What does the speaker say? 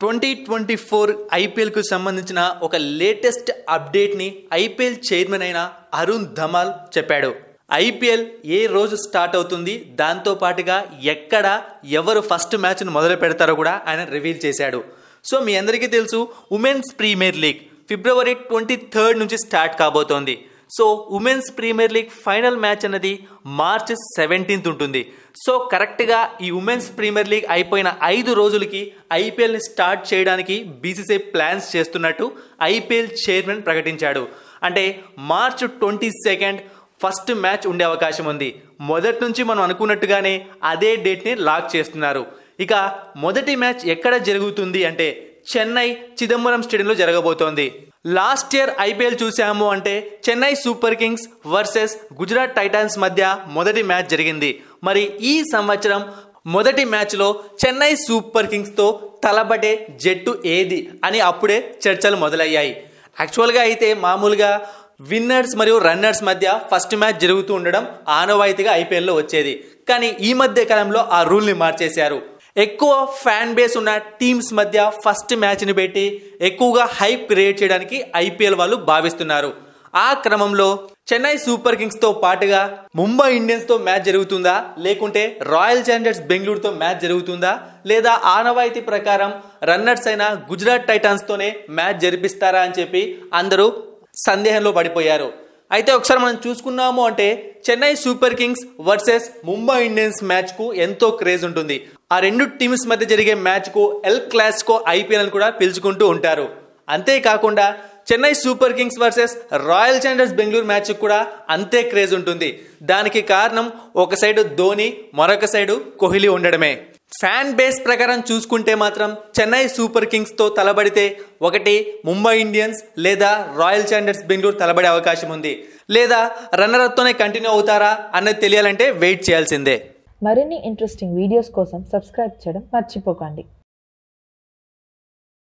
2024 ఐపీఎల్కు సంబంధించిన ఒక latest అప్డేట్ని IPL chairman అయిన అరుణ్ ధమాల్ చెప్పాడు. ఐపీఎల్ ఏ రోజు స్టార్ట్ అవుతుంది, దాంతో పాటుగా ఎక్కడ ఎవరు ఫస్ట్ మ్యాచ్ను మొదలు పెడతారో కూడా ఆయన రివీల్ చేశాడు. సో మీ అందరికీ తెలుసు, ఉమెన్స్ ప్రీమియర్ లీగ్ ఫిబ్రవరి 23 నుంచి స్టార్ట్ కాబోతోంది. So women's premier league final match అన్నది మార్చ్ 17 ఉంటుంది. సో కరెక్ట్గా ఈ ఉమెన్స్ ప్రీమియర్ లీగ్ అయిపోయిన 5 రోజులకి ఐపీఎల్ని స్టార్ట్ చేయడానికి బీసీసీఐ ప్లాన్స్ చేస్తున్నట్టు ఐపీఎల్ చైర్మన్ ప్రకటించాడు. అంటే మార్చ్ 22 ఫస్ట్ మ్యాచ్ ఉండే అవకాశం ఉంది. మొదటి నుంచి మనం అనుకున్నట్టుగానే అదే డేట్ని లాక్ చేస్తున్నారు. ఇక మొదటి మ్యాచ్ ఎక్కడ జరుగుతుంది అంటే చెన్నై చిదంబరం స్టేడియంలో జరగబోతోంది. లాస్ట్ ఇయర్ ఐపీఎల్ చూసాము అంటే Chennai Super Kings versus Gujarat Titans మధ్య మొదటి మ్యాచ్ జరిగింది. మరి ఈ సంవత్సరం మొదటి మ్యాచ్లో చెన్నై సూపర్ కింగ్స్తో తలబడే జట్టు ఏది అని అప్పుడే చర్చలు మొదలయ్యాయి. యాక్చువల్గా అయితే మామూలుగా విన్నర్స్ మరియు రన్నర్స్ మధ్య ఫస్ట్ మ్యాచ్ జరుగుతూ ఉండడం ఆనవాయితీగా ఐపీఎల్లో వచ్చేది. కానీ ఈ మధ్య కాలంలో ఆ రూల్ని మార్చేశారు. ఎక్కువ ఫ్యాన్ బేస్ ఉన్న టీమ్స్ మధ్య ఫస్ట్ మ్యాచ్ని పెట్టి ఎక్కువగా హైప్ క్రియేట్ చేయడానికి ఐపీఎల్ వాళ్ళు భావిస్తున్నారు. ఆ క్రమంలో చెన్నై సూపర్ కింగ్స్తో పాటుగా ముంబై ఇండియన్స్తో మ్యాచ్ జరుగుతుందా, లేకుంటే రాయల్ ఛాలెంజర్స్ బెంగళూరుతో మ్యాచ్ జరుగుతుందా, లేదా ఆనవాయితీ ప్రకారం రన్నర్స్ అయిన గుజరాత్ టైటాన్స్తోనే మ్యాచ్ జరిపిస్తారా అని చెప్పి అందరూ సందేహంలో పడిపోయారు. అయితే ఒకసారి మనం చూసుకున్నాము అంటే Chennai Super Kings versus Mumbai Indians మ్యాచ్కు ఎంతో క్రేజ్ ఉంటుంది. ఆ రెండు టీమ్స్ మధ్య జరిగే మ్యాచ్కు ఎల్ క్లాసికో ఐపీఎల్ అని కూడా పిలుచుకుంటూ ఉంటారు. అంతేకాకుండా Chennai Super Kings versus royal Challengers Bengaluru match కూడా అంతే క్రేజ్ ఉంటుంది. దానికి కారణం ఒక సైడు ధోని, మరొక సైడు కోహ్లీ ఉండడమే. ఫ్యాన్ బేస్ ప్రకారం చూసుకుంటే మాత్రం చెన్నై సూపర్ కింగ్స్తో తలబడితే ఒకటి ముంబై ఇండియన్స్ లేదా రాయల్ ఛాలెంజర్స్ బెంగళూరు తలబడే అవకాశం ఉంది. లేదా రన్నర్ అప్తోనే కంటిన్యూ అవుతారా అన్నది తెలియాలంటే వెయిట్ చేయాల్సిందే. మరిన్ని ఇంట్రెస్టింగ్ వీడియోస్ కోసం సబ్స్క్రైబ్ చేయడం మర్చిపోకండి.